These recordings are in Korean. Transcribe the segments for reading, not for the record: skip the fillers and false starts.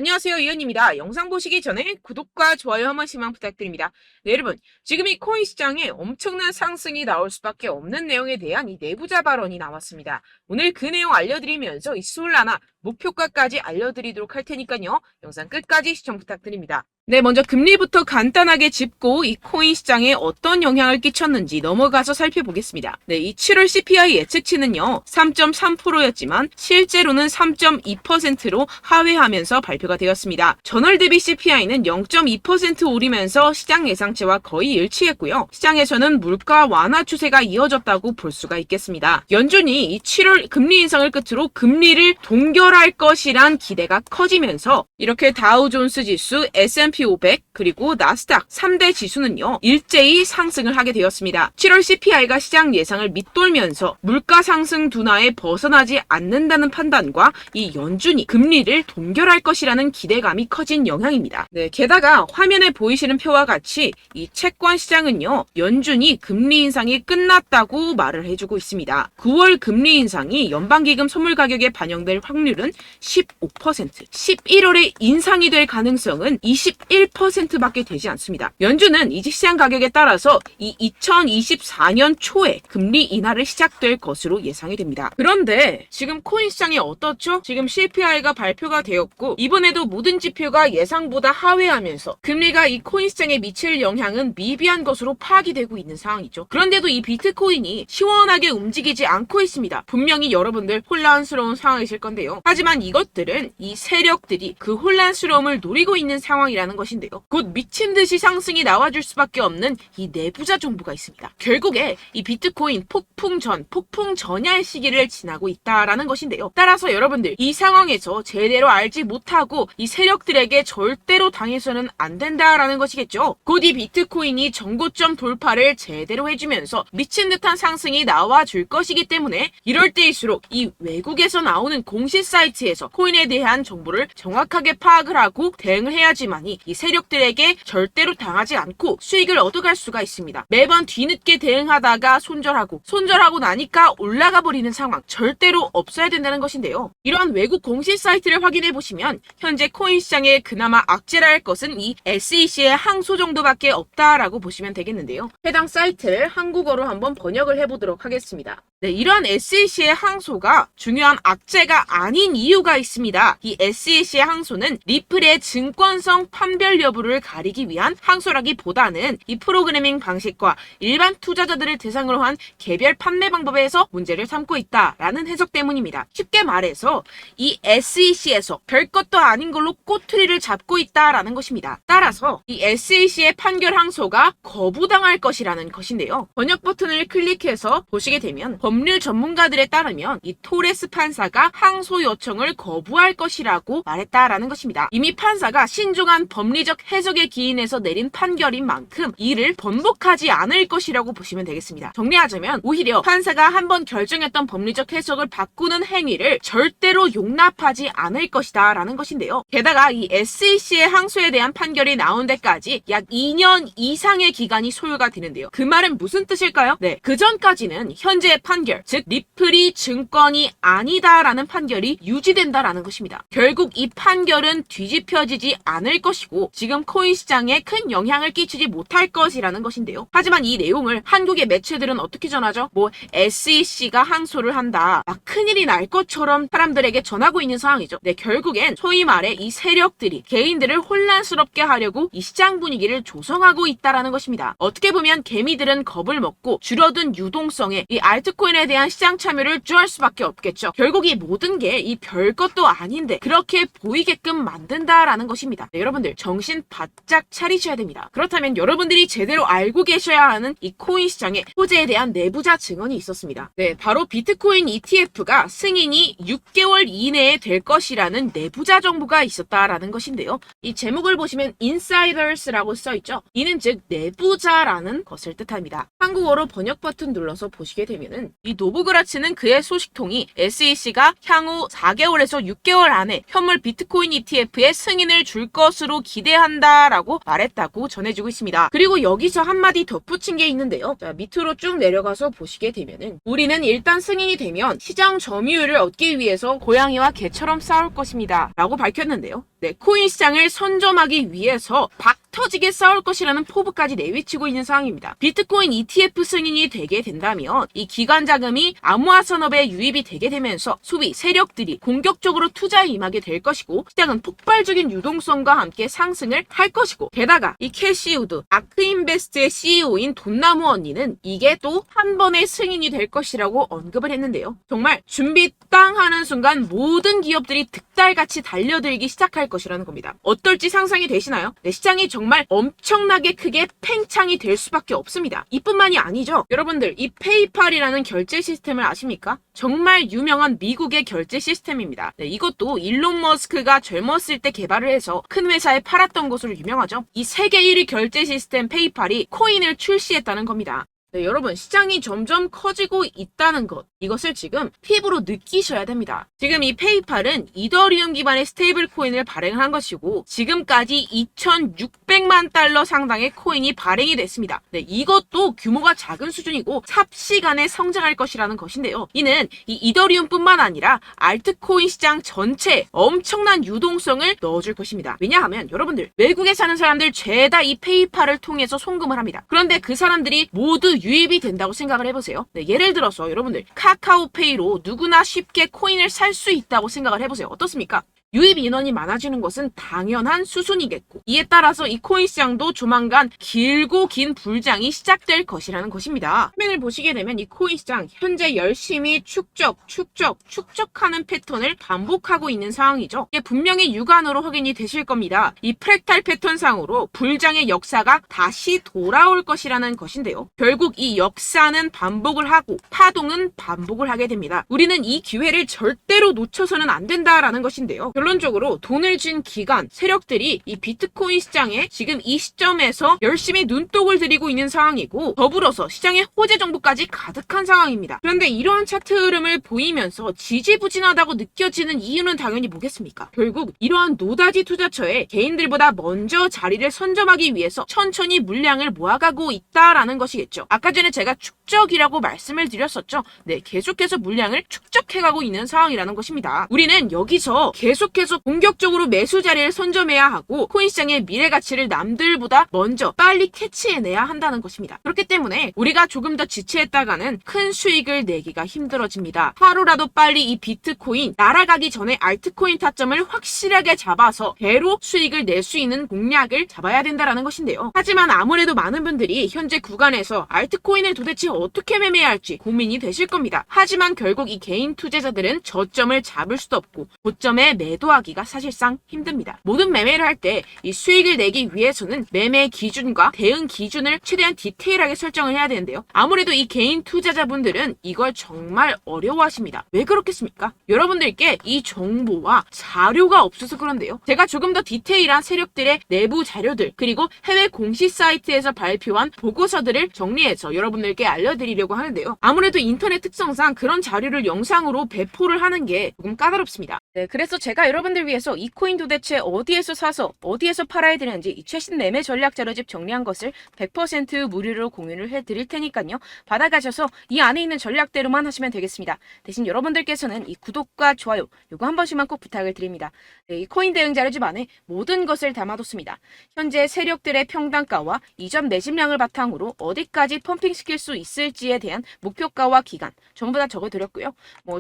안녕하세요, 이현입니다. 영상 보시기 전에 구독과 좋아요 한 번씩만 부탁드립니다. 네, 여러분, 지금 이 코인 시장에 엄청난 상승이 나올 수밖에 없는 내용에 대한 이 내부자 발언이 나왔습니다. 오늘 그 내용 알려드리면서 이 솔라나 목표가까지 알려드리도록 할 테니까요. 영상 끝까지 시청 부탁드립니다. 네, 먼저 금리부터 간단하게 짚고 이 코인 시장에 어떤 영향을 끼쳤는지 넘어가서 살펴보겠습니다. 네, 이 7월 CPI 예측치는요, 3.3%였지만 실제로는 3.2%로 하회하면서 발표가 되었습니다. 전월 대비 CPI는 0.2% 오르면서 시장 예상치와 거의 일치했고요. 시장에서는 물가 완화 추세가 이어졌다고 볼 수가 있겠습니다. 연준이 이 7월 금리 인상을 끝으로 금리를 동결할 것이란 기대가 커지면서 이렇게 다우존스 지수, S&P 500 그리고 나스닥 3대 지수는요 일제히 상승을 하게 되었습니다. 7월 CPI가 시장 예상을 밑돌면서 물가 상승 둔화에 벗어나지 않는다는 판단과 이 연준이 금리를 동결할 것이라는 기대감이 커진 영향입니다. 네, 게다가 화면에 보이시는 표와 같이 이 채권 시장은요 연준이 금리 인상이 끝났다고 말을 해주고 있습니다. 9월 금리 인상이 연방기금 선물 가격에 반영될 확률은 15%, 11월에 인상이 될 가능성은 21%밖에 되지 않습니다. 연준은 이직 시장 가격에 따라서 이 2024년 초에 금리 인하를 시작될 것으로 예상이 됩니다. 그런데 지금 코인 시장이 어떻죠? 지금 CPI가 발표가 되었고 이번에도 모든 지표가 예상보다 하회하면서 금리가 이 코인 시장에 미칠 영향은 미비한 것으로 파악이 되고 있는 상황이죠. 그런데도 이 비트코인이 시원하게 움직이지 않고 있습니다. 분명히 여러분들 혼란스러운 상황이실 건데요. 하지만 이것들은 이 세력들이 그 혼란스러움을 노리고 있는 상황이라는 것인데요. 곧 미친 듯이 상승이 나와줄 수밖에 없는 이 내부자 정보가 있습니다. 결국에 이 비트코인 폭풍 전야의 시기를 지나고 있다라는 것인데요. 따라서 여러분들 이 상황에서 제대로 알지 못하고 이 세력들에게 절대로 당해서는 안 된다라는 것이겠죠. 곧 이 비트코인이 정고점 돌파를 제대로 해주면서 미친 듯한 상승이 나와줄 것이기 때문에 이럴 때일수록 이 외국에서 나오는 공시 사이트에서 코인에 대한 정보를 정확하게 파악을 하고 대응을 해야지만이 이 세력들에게 절대로 당하지 않고 수익을 얻어갈 수가 있습니다. 매번 뒤늦게 대응하다가 손절하고 나니까 올라가 버리는 상황 절대로 없어야 된다는 것인데요. 이러한 외국 공시 사이트를 확인해 보시면 현재 코인 시장에 그나마 악재라 할 것은 이 SEC의 항소 정도밖에 없다라고 보시면 되겠는데요. 해당 사이트를 한국어로 한번 번역을 해보도록 하겠습니다. 네, 이러한 SEC의 항소가 중요한 악재가 아닌 이유가 있습니다. 이 SEC의 항소는 리플의 증권성 판별 여부를 가리기 위한 항소라기보다는 이 프로그래밍 방식과 일반 투자자들을 대상으로 한 개별 판매 방법에서 문제를 삼고 있다라는 해석 때문입니다. 쉽게 말해서 이 SEC에서 별것도 아닌 걸로 꼬투리를 잡고 있다라는 것입니다. 따라서 이 SEC의 판결 항소가 거부당할 것이라는 것인데요. 번역 버튼을 클릭해서 보시게 되면 법률 전문가들에 따르면 이 토레스 판사가 항소 요청을 거부할 것이라고 말했다라는 것입니다. 이미 판사가 신중한 법리적 해석에 기인해서 내린 판결인 만큼 이를 번복하지 않을 것이라고 보시면 되겠습니다. 정리하자면 오히려 판사가 한번 결정했던 법리적 해석을 바꾸는 행위를 절대로 용납하지 않을 것이다 라는 것인데요. 게다가 이 SEC의 항소에 대한 판결이 나온 데까지 약 2년 이상의 기간이 소요가 되는데요. 그 말은 무슨 뜻일까요? 네, 그 전까지는 현재의 판결, 즉 리플이 증권이 아니다라는 판결이 유지된다라는 것입니다. 결국 이 판결은 뒤집혀지지 않을 것이고 지금 코인 시장에 큰 영향을 끼치지 못할 것이라는 것인데요. 하지만 이 내용을 한국의 매체들은 어떻게 전하죠? SEC가 항소를 한다. 막 큰일이 날 것처럼 사람들에게 전하고 있는 상황이죠. 네, 결국엔 소위 말해 이 세력들이 개인들을 혼란스럽게 하려고 이 시장 분위기를 조성하고 있다라는 것입니다. 어떻게 보면 개미들은 겁을 먹고 줄어든 유동성에 이 알트코인에 대한 시장 참여를 주할 수밖에 없겠죠. 결국 이 모든 게 이 별것도 아닌데 그렇게 보이게끔 만든다라는 것입니다. 네, 여러분들 정신 바짝 차리셔야 됩니다. 그렇다면 여러분들이 제대로 알고 계셔야 하는 이 코인 시장의 호재에 대한 내부자 증언이 있었습니다. 네, 바로 비트코인 ETF가 승인이 6개월 이내에 될 것이라는 내부자 정보가 있었다라는 것인데요. 이 제목을 보시면 insiders라고 써있죠. 이는 즉 내부자라는 것을 뜻합니다. 한국어로 번역 버튼 눌러서 보시게 되면은 이 노브그라츠는 그의 소식통이 SEC가 향후 4개월에서 6개월 안에 현물 비트코인 ETF의 승인을 줄 것으로 기대한다라고 말했다고 전해지고 있습니다. 그리고 여기서 한마디 덧붙인 게 있는데요. 자, 밑으로 쭉 내려가서 보시게 되면은 우리는 일단 승인이 되면 시장 점유율을 얻기 위해서 고양이와 개처럼 싸울 것입니다. 라고 밝혔는데요. 네, 코인 시장을 선점하기 위해서 터지게 싸울 것이라는 포부까지 내비치고 있는 상황입니다. 비트코인 ETF 승인이 되게 된다면 이 기관 자금이 암호화 산업에 유입이 되게 되면서 소비 세력들이 공격적으로 투자에 임하게 될 것이고 시장은 폭발적인 유동성과 함께 상승을 할 것이고 게다가 이 캐시 우드 아크인베스트의 CEO인 돈나무 언니는 이게 또 한 번의 승인이 될 것이라고 언급을 했는데요. 정말 준비 땅 하는 순간 모든 기업들이 득달같이 달려들기 시작할 것이라는 겁니다. 어떨지 상상이 되시나요? 네, 시장이 정말 엄청나게 크게 팽창이 될 수밖에 없습니다. 이뿐만이 아니죠. 여러분들 이 페이팔이라는 결제 시스템을 아십니까? 정말 유명한 미국의 결제 시스템입니다. 네, 이것도 일론 머스크가 젊었을 때 개발을 해서 큰 회사에 팔았던 것으로 유명하죠. 이 세계 1위 결제 시스템 페이팔이 코인을 출시했다는 겁니다. 네, 여러분 시장이 점점 커지고 있다는 것 이것을 지금 피부로 느끼셔야 됩니다. 지금 이 페이팔은 이더리움 기반의 스테이블 코인을 발행한 것이고 지금까지 2,600만 달러 상당의 코인이 발행이 됐습니다. 네, 이것도 규모가 작은 수준이고 삽시간에 성장할 것이라는 것인데요. 이는 이 이더리움뿐만 아니라 알트코인 시장 전체에 엄청난 유동성을 넣어줄 것입니다. 왜냐하면 여러분들 외국에 사는 사람들 죄다 이 페이팔을 통해서 송금을 합니다. 그런데 그 사람들이 모두 유입이 된다고 생각을 해보세요. 네, 예를 들어서 여러분들 카카오페이로 누구나 쉽게 코인을 살 수 있다고 생각을 해보세요. 어떻습니까? 유입 인원이 많아지는 것은 당연한 수순이겠고 이에 따라서 이 코인 시장도 조만간 길고 긴 불장이 시작될 것이라는 것입니다. 화면을 보시게 되면 이 코인 시장 현재 열심히 축적하는 패턴을 반복하고 있는 상황이죠. 이게 분명히 육안으로 확인이 되실 겁니다. 이 프랙탈 패턴상으로 불장의 역사가 다시 돌아올 것이라는 것인데요. 결국 이 역사는 반복을 하고 파동은 반복을 하게 됩니다. 우리는 이 기회를 절대로 놓쳐서는 안 된다라는 것인데요. 결론적으로 돈을 쥔 기관, 세력들이 이 비트코인 시장에 지금 이 시점에서 열심히 눈독을 들이고 있는 상황이고 더불어서 시장에 호재 정보까지 가득한 상황입니다. 그런데 이러한 차트 흐름을 보이면서 지지부진하다고 느껴지는 이유는 당연히 뭐겠습니까? 결국 이러한 노다지 투자처에 개인들보다 먼저 자리를 선점하기 위해서 천천히 물량을 모아가고 있다라는 것이겠죠. 아까 전에 제가 축적이라고 말씀을 드렸었죠. 네, 계속해서 물량을 축적해가고 있는 상황이라는 것입니다. 우리는 여기서 계속해서 공격적으로 매수 자리를 선점해야 하고 코인 시장의 미래 가치를 남들보다 먼저 빨리 캐치해내야 한다는 것입니다. 그렇기 때문에 우리가 조금 더 지체했다가는 큰 수익을 내기가 힘들어집니다. 하루라도 빨리 이 비트코인 날아가기 전에 알트코인 타점을 확실하게 잡아서 배로 수익을 낼 수 있는 공략을 잡아야 된다는 것인데요. 하지만 아무래도 많은 분들이 현재 구간에서 알트코인을 도대체 어떻게 매매해야 할지 고민이 되실 겁니다. 하지만 결국 이 개인 투자자들은 저점을 잡을 수도 없고 고점에 매도하기가 사실상 힘듭니다. 모든 매매를 할 때 이 수익을 내기 위해서는 매매 기준과 대응 기준을 최대한 디테일하게 설정을 해야 되는데요. 아무래도 이 개인 투자자분들은 이걸 정말 어려워하십니다. 왜 그렇겠습니까? 여러분들께 이 정보와 자료가 없어서 그런데요. 제가 조금 더 디테일한 세력들의 내부 자료들 그리고 해외 공시 사이트에서 발표한 보고서들을 정리해서 여러분들께 알려드리려고 하는데요. 아무래도 인터넷 특성상 그런 자료를 영상으로 배포를 하는 게 조금 까다롭습니다. 네, 그래서 제가 여러분들 위해서 이 코인 도대체 어디에서 사서 어디에서 팔아야 되는지 이 최신 매매 전략 자료집 정리한 것을 100% 무료로 공유를 해드릴 테니까요. 받아가셔서 이 안에 있는 전략대로만 하시면 되겠습니다. 대신 여러분들께서는 이 구독과 좋아요 요거 한 번씩만 꼭 부탁을 드립니다. 네, 이 코인 대응 자료집 안에 모든 것을 담아뒀습니다. 현재 세력들의 평단가와 이전 매집량을 바탕으로 어디까지 펌핑시킬 수 있을지에 대한 목표가와 기간 전부 다 적어드렸고요.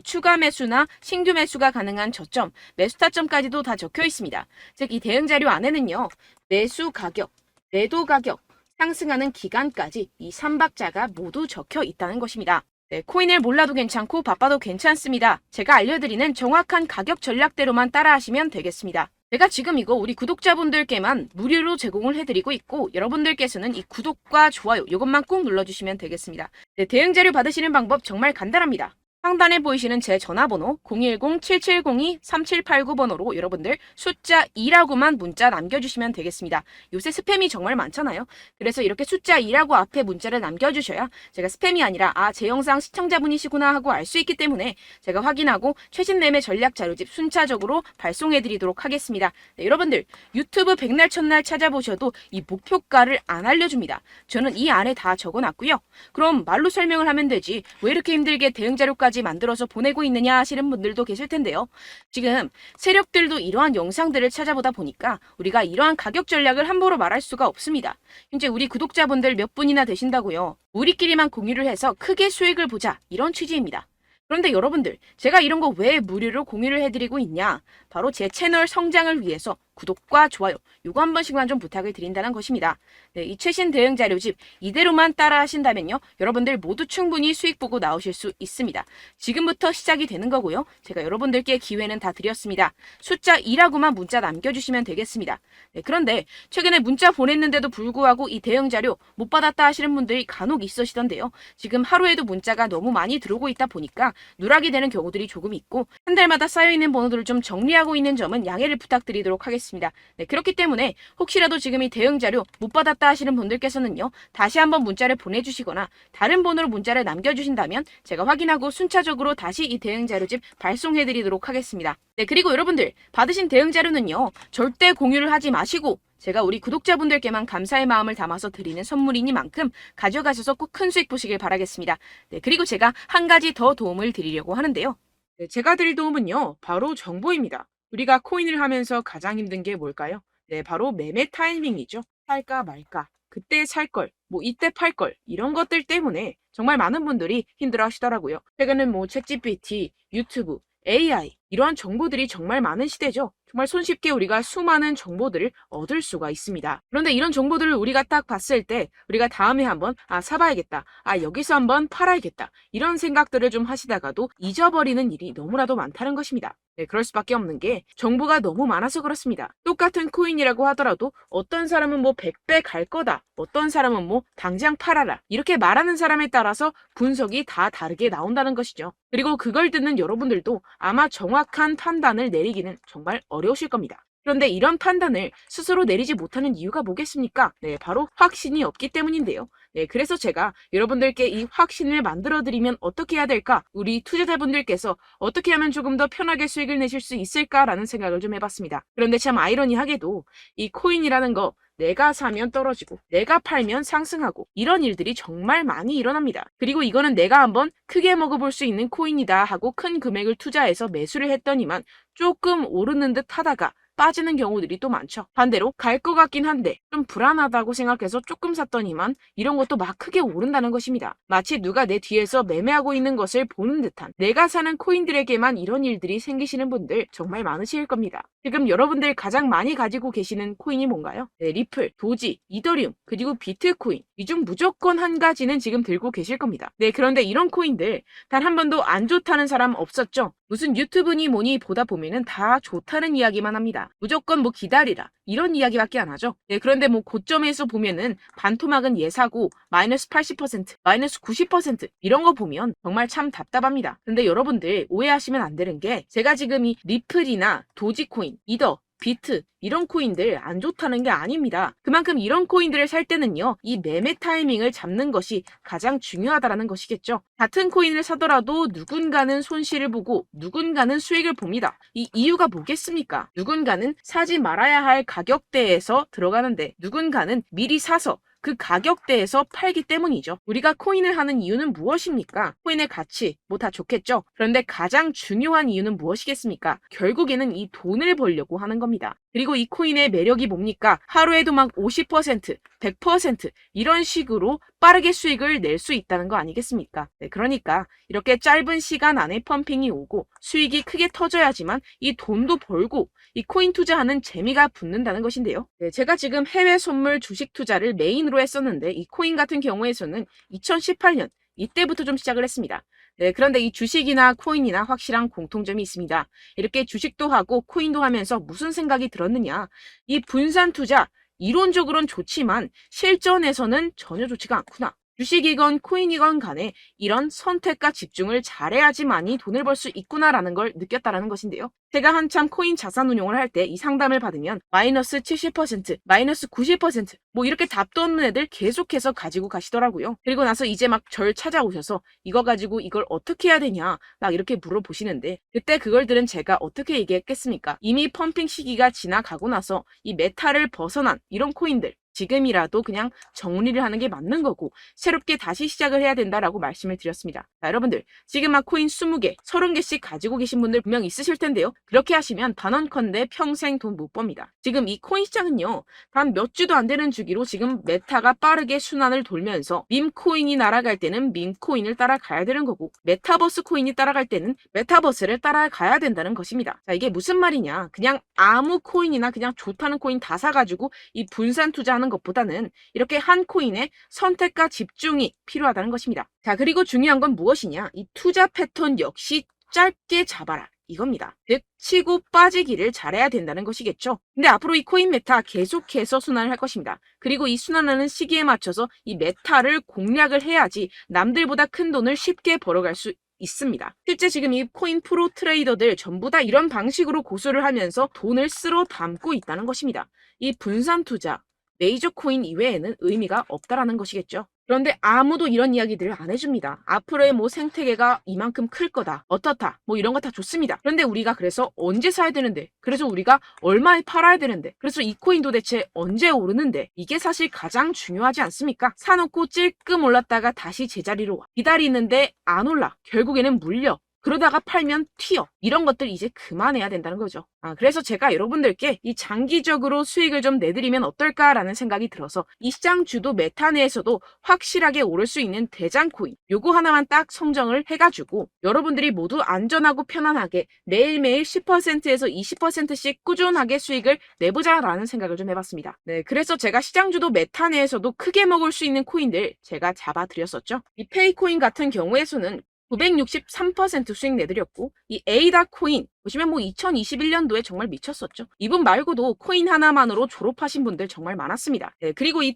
추가 매수나 신규 매수가 가능한 저점, 매수 타점까지도 다 적혀 있습니다. 즉 이 대응 자료 안에는요. 매수 가격, 매도 가격, 상승하는 기간까지 이 3박자가 모두 적혀 있다는 것입니다. 네, 코인을 몰라도 괜찮고 바빠도 괜찮습니다. 제가 알려드리는 정확한 가격 전략대로만 따라하시면 되겠습니다. 제가 지금 이거 우리 구독자분들께만 무료로 제공을 해드리고 있고 여러분들께서는 이 구독과 좋아요 이것만 꼭 눌러주시면 되겠습니다. 네, 대응 자료 받으시는 방법 정말 간단합니다. 상단에 보이시는 제 전화번호 010-7702-3789번호로 여러분들 숫자 2라고만 문자 남겨주시면 되겠습니다. 요새 스팸이 정말 많잖아요. 그래서 이렇게 숫자 2라고 앞에 문자를 남겨주셔야 제가 스팸이 아니라 제 영상 시청자분이시구나 하고 알 수 있기 때문에 제가 확인하고 최신 매매 전략 자료집 순차적으로 발송해드리도록 하겠습니다. 네, 여러분들 유튜브 백날 첫날 찾아보셔도 이 목표가를 안 알려줍니다. 저는 이 안에 다 적어놨고요. 그럼 말로 설명을 하면 되지 왜 이렇게 힘들게 대응 자료까지 만들어서 보내고 있느냐 하시는 분들도 계실 텐데요. 지금 세력들도 이러한 영상들을 찾아보다 보니까 우리가 이러한 가격 전략을 함부로 말할 수가 없습니다. 현재 우리 구독자분들 몇 분이나 되신다고요. 우리끼리만 공유를 해서 크게 수익을 보자 이런 취지입니다. 그런데 여러분들 제가 이런 거 왜 무료로 공유를 해드리고 있냐? 바로 제 채널 성장을 위해서 구독과 좋아요 요거 한 번씩만 좀 부탁을 드린다는 것입니다. 네, 이 최신 대응 자료집 이대로만 따라 하신다면요. 여러분들 모두 충분히 수익 보고 나오실 수 있습니다. 지금부터 시작이 되는 거고요. 제가 여러분들께 기회는 다 드렸습니다. 숫자 2라고만 문자 남겨주시면 되겠습니다. 네, 그런데 최근에 문자 보냈는데도 불구하고 이 대응 자료 못 받았다 하시는 분들이 간혹 있으시던데요. 지금 하루에도 문자가 너무 많이 들어오고 있다 보니까 누락이 되는 경우들이 조금 있고 한 달마다 쌓여있는 번호들을 좀 정리하고 있는 점은 양해를 부탁드리도록 하겠습니다. 네, 그렇기 때문에 혹시라도 지금 이 대응 자료 못 받았다 하시는 분들께서는요. 다시 한번 문자를 보내주시거나 다른 번호로 문자를 남겨주신다면 제가 확인하고 순차적으로 다시 이 대응 자료집 발송해드리도록 하겠습니다. 네, 그리고 여러분들 받으신 대응 자료는요. 절대 공유를 하지 마시고 제가 우리 구독자분들께만 감사의 마음을 담아서 드리는 선물이니만큼 가져가셔서 꼭 큰 수익 보시길 바라겠습니다. 네, 그리고 제가 한 가지 더 도움을 드리려고 하는데요. 네, 제가 드릴 도움은요, 바로 정보입니다. 우리가 코인을 하면서 가장 힘든 게 뭘까요? 네, 바로 매매 타이밍이죠. 살까 말까, 그때 살 걸, 뭐 이때 팔 걸, 이런 것들 때문에 정말 많은 분들이 힘들어 하시더라고요. 최근은 뭐 챗GPT, 유튜브, AI, 이러한 정보들이 정말 많은 시대죠. 정말 손쉽게 우리가 수많은 정보들을 얻을 수가 있습니다. 그런데 이런 정보들을 우리가 딱 봤을 때 우리가 다음에 한번 사봐야겠다. 여기서 한번 팔아야겠다. 이런 생각들을 좀 하시다가도 잊어버리는 일이 너무나도 많다는 것입니다. 네, 그럴 수밖에 없는 게 정보가 너무 많아서 그렇습니다. 똑같은 코인이라고 하더라도 어떤 사람은 뭐 100배 갈 거다. 어떤 사람은 뭐 당장 팔아라. 이렇게 말하는 사람에 따라서 분석이 다 다르게 나온다는 것이죠. 그리고 그걸 듣는 여러분들도 아마 정확한 판단을 내리기는 정말 어려우실 겁니다. 그런데 이런 판단을 스스로 내리지 못하는 이유가 뭐겠습니까? 네, 바로 확신이 없기 때문인데요. 네, 그래서 제가 여러분들께 이 확신을 만들어드리면 어떻게 해야 될까? 우리 투자자분들께서 어떻게 하면 조금 더 편하게 수익을 내실 수 있을까라는 생각을 좀 해봤습니다. 그런데 참 아이러니하게도 이 코인이라는 거 내가 사면 떨어지고 내가 팔면 상승하고 이런 일들이 정말 많이 일어납니다. 그리고 이거는 내가 한번 크게 먹어볼 수 있는 코인이다 하고 큰 금액을 투자해서 매수를 했더니만 조금 오르는 듯 하다가 빠지는 경우들이 또 많죠. 반대로 갈 것 같긴 한데 좀 불안하다고 생각해서 조금 샀더니만 이런 것도 막 크게 오른다는 것입니다. 마치 누가 내 뒤에서 매매하고 있는 것을 보는 듯한 내가 사는 코인들에게만 이런 일들이 생기시는 분들 정말 많으실 겁니다. 지금 여러분들 가장 많이 가지고 계시는 코인이 뭔가요? 네, 리플, 도지, 이더리움, 그리고 비트코인. 이 중 무조건 한 가지는 지금 들고 계실 겁니다. 네, 그런데 이런 코인들 단 한 번도 안 좋다는 사람 없었죠? 무슨 유튜브니 뭐니 보다 보면은 다 좋다는 이야기만 합니다. 무조건 뭐 기다리라 이런 이야기밖에 안 하죠. 네, 그런데 뭐 고점에서 보면은 반토막은 예사고 마이너스 80%, 마이너스 90% 이런 거 보면 정말 참 답답합니다. 근데 여러분들 오해하시면 안 되는 게 제가 지금 이 리플이나 도지코인, 이더, 비트 이런 코인들 안 좋다는 게 아닙니다. 그만큼 이런 코인들을 살 때는요. 이 매매 타이밍을 잡는 것이 가장 중요하다는 것이겠죠. 같은 코인을 사더라도 누군가는 손실을 보고 누군가는 수익을 봅니다. 이 이유가 뭐겠습니까? 누군가는 사지 말아야 할 가격대에서 들어가는데 누군가는 미리 사서 그 가격대에서 팔기 때문이죠. 우리가 코인을 하는 이유는 무엇입니까? 코인의 가치, 뭐 다 좋겠죠? 그런데 가장 중요한 이유는 무엇이겠습니까? 결국에는 이 돈을 벌려고 하는 겁니다. 그리고 이 코인의 매력이 뭡니까? 하루에도 막 50%, 100% 이런 식으로 빠르게 수익을 낼 수 있다는 거 아니겠습니까? 네, 그러니까 이렇게 짧은 시간 안에 펌핑이 오고 수익이 크게 터져야지만 이 돈도 벌고 이 코인 투자하는 재미가 붙는다는 것인데요. 네, 제가 지금 해외 선물 주식 투자를 메인으로 했었는데 이 코인 같은 경우에서는 2018년 이때부터 좀 시작을 했습니다. 네, 그런데 이 주식이나 코인이나 확실한 공통점이 있습니다. 이렇게 주식도 하고 코인도 하면서 무슨 생각이 들었느냐? 이 분산 투자 이론적으로는 좋지만 실전에서는 전혀 좋지가 않구나. 주식이건 코인이건 간에 이런 선택과 집중을 잘해야지만이 돈을 벌 수 있구나라는 걸 느꼈다라는 것인데요. 제가 한참 코인 자산 운용을 할 때 이 상담을 받으면 마이너스 70%, 마이너스 90%, 뭐 이렇게 답도 없는 애들 계속해서 가지고 가시더라고요. 그리고 나서 이제 막 절 찾아오셔서 이거 가지고 이걸 어떻게 해야 되냐 막 이렇게 물어보시는데 그때 그걸 들은 제가 어떻게 얘기했겠습니까? 이미 펌핑 시기가 지나가고 나서 이 메타를 벗어난 이런 코인들 지금이라도 그냥 정리를 하는 게 맞는 거고 새롭게 다시 시작을 해야 된다라고 말씀을 드렸습니다. 자, 여러분들 지금 막 코인 20개, 30개씩 가지고 계신 분들 분명 있으실 텐데요. 그렇게 하시면 단언컨대 평생 돈 못 법니다. 지금 이 코인 시장은요. 단 몇 주도 안 되는 주기로 지금 메타가 빠르게 순환을 돌면서 밈코인이 날아갈 때는 밈코인을 따라가야 되는 거고 메타버스 코인이 따라갈 때는 메타버스를 따라가야 된다는 것입니다. 자, 이게 무슨 말이냐. 그냥 아무 코인이나 그냥 좋다는 코인 다 사가지고 이 분산 투자하는 것보다는 이렇게 한 코인에 선택과 집중이 필요하다는 것입니다. 자, 그리고 중요한 건 무엇이냐? 이 투자 패턴 역시 짧게 잡아라. 이겁니다. 즉 치고 빠지기를 잘해야 된다는 것이겠죠. 근데 앞으로 이 코인 메타 계속해서 순환을 할 것입니다. 그리고 이 순환하는 시기에 맞춰서 이 메타를 공략을 해야지 남들보다 큰 돈을 쉽게 벌어갈 수 있습니다. 실제 지금 이 코인 프로 트레이더들 전부 다 이런 방식으로 고수를 하면서 돈을 쓸어 담고 있다는 것입니다. 이 분산 투자, 메이저 코인 이외에는 의미가 없다라는 것이겠죠. 그런데 아무도 이런 이야기들을 안 해줍니다. 앞으로의 뭐 생태계가 이만큼 클 거다. 어떻다. 뭐 이런 거 다 좋습니다. 그런데 우리가 그래서 언제 사야 되는데? 그래서 우리가 얼마에 팔아야 되는데? 그래서 이 코인 도대체 언제 오르는데? 이게 사실 가장 중요하지 않습니까? 사놓고 찔끔 올랐다가 다시 제자리로 와. 기다리는데 안 올라. 결국에는 물려. 그러다가 팔면 튀어. 이런 것들 이제 그만해야 된다는 거죠. 그래서 제가 여러분들께 이 장기적으로 수익을 좀 내드리면 어떨까라는 생각이 들어서 이 시장 주도 메타 내에서도 확실하게 오를 수 있는 대장 코인 요거 하나만 딱 선정을 해가지고 여러분들이 모두 안전하고 편안하게 매일매일 10%에서 20%씩 꾸준하게 수익을 내보자라는 생각을 좀 해봤습니다. 네, 그래서 제가 시장 주도 메타 내에서도 크게 먹을 수 있는 코인들 제가 잡아드렸었죠. 이 페이코인 같은 경우에서는 963% 수익 내드렸고 이 에이다 코인 보시면 뭐 2021년도에 정말 미쳤었죠. 이분 말고도 코인 하나만으로 졸업하신 분들 정말 많았습니다. 네, 그리고 이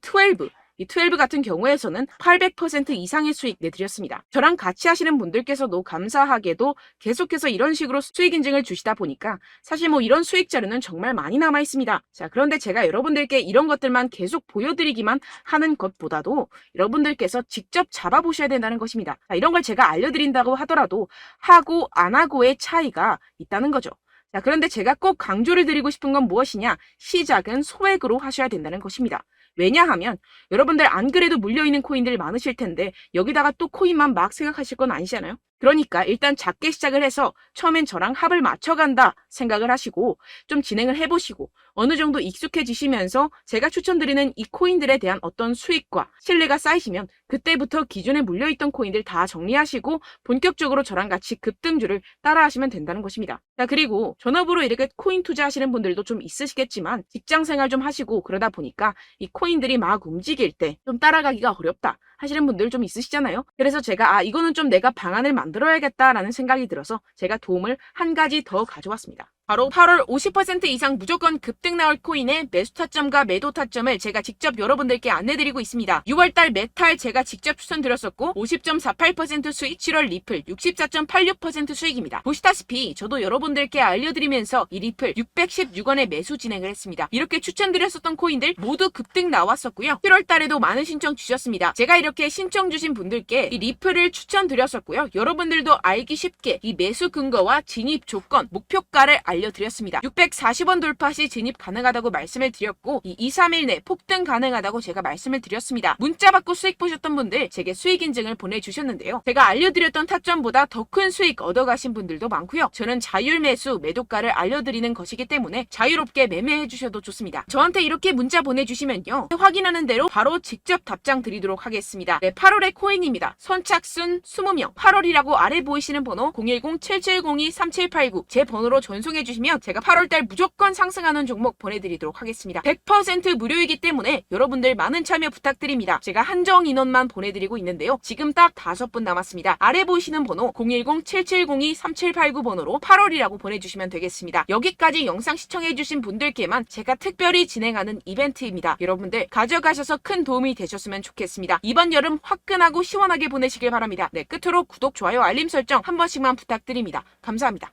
12 같은 경우에서는 800% 이상의 수익 내드렸습니다. 저랑 같이 하시는 분들께서도 감사하게도 계속해서 이런 식으로 수익 인증을 주시다 보니까 사실 뭐 이런 수익 자료는 정말 많이 남아 있습니다. 자, 그런데 제가 여러분들께 이런 것들만 계속 보여드리기만 하는 것보다도 여러분들께서 직접 잡아보셔야 된다는 것입니다. 자, 이런 걸 제가 알려드린다고 하더라도 하고 안 하고의 차이가 있다는 거죠. 자, 그런데 제가 꼭 강조를 드리고 싶은 건 무엇이냐? 시작은 소액으로 하셔야 된다는 것입니다. 왜냐하면 여러분들 안 그래도 물려있는 코인들이 많으실 텐데 여기다가 또 코인만 막 생각하실 건 아니잖아요. 그러니까 일단 작게 시작을 해서 처음엔 저랑 합을 맞춰간다 생각을 하시고 좀 진행을 해보시고 어느 정도 익숙해지시면서 제가 추천드리는 이 코인들에 대한 어떤 수익과 신뢰가 쌓이시면 그때부터 기존에 물려있던 코인들 다 정리하시고 본격적으로 저랑 같이 급등주를 따라하시면 된다는 것입니다. 자, 그리고 전업으로 이렇게 코인 투자하시는 분들도 좀 있으시겠지만 직장생활 좀 하시고 그러다 보니까 이 코인들이 막 움직일 때 좀 따라가기가 어렵다 하시는 분들 좀 있으시잖아요. 그래서 제가 이거는 좀 내가 방안을 만들어야겠다라는 생각이 들어서 제가 도움을 한 가지 더 가져왔습니다. 바로 8월 50% 이상 무조건 급등 나올 코인의 매수 타점과 매도 타점을 제가 직접 여러분들께 안내드리고 있습니다. 6월달 메탈 제가 직접 추천드렸었고 50.48% 수익, 7월 리플 64.86% 수익입니다. 보시다시피 저도 여러분들께 알려드리면서 이 리플 616원에 매수 진행을 했습니다. 이렇게 추천드렸었던 코인들 모두 급등 나왔었고요. 7월달에도 많은 신청 주셨습니다. 제가 이렇게 신청 주신 분들께 이 리플을 추천드렸었고요. 여러분들도 알기 쉽게 이 매수 근거와 진입 조건, 목표가를 알려드렸습니다. 640원 돌파 시 진입 가능하다고 말씀을 드렸고 이 2-3일 내 폭등 가능하다고 제가 말씀을 드렸습니다. 문자 받고 수익 보셨던 분들 제게 수익 인증을 보내주셨는데요. 제가 알려드렸던 타점보다 더 큰 수익 얻어가신 분들도 많고요. 저는 자율 매수 매도가를 알려드리는 것이기 때문에 자유롭게 매매해 주셔도 좋습니다. 저한테 이렇게 문자 보내주시면요. 확인하는 대로 바로 직접 답장 드리도록 하겠습니다. 네, 8월의 코인입니다. 선착순 20명 8월이라고 아래 보이시는 번호 010-7702-3789 제 번호로 전송해 신청해주시면 제가 8월달 무조건 상승하는 종목 보내드리도록 하겠습니다. 100% 무료이기 때문에 여러분들 많은 참여 부탁드립니다. 제가 한정 인원만 보내드리고 있는데요. 지금 딱 5분 남았습니다. 아래 보이시는 번호 010-7702-3789번호로 8월이라고 보내주시면 되겠습니다. 여기까지 영상 시청해주신 분들께만 제가 특별히 진행하는 이벤트입니다. 여러분들 가져가셔서 큰 도움이 되셨으면 좋겠습니다. 이번 여름 화끈하고 시원하게 보내시길 바랍니다. 네, 끝으로 구독, 좋아요, 알림 설정 한 번씩만 부탁드립니다. 감사합니다.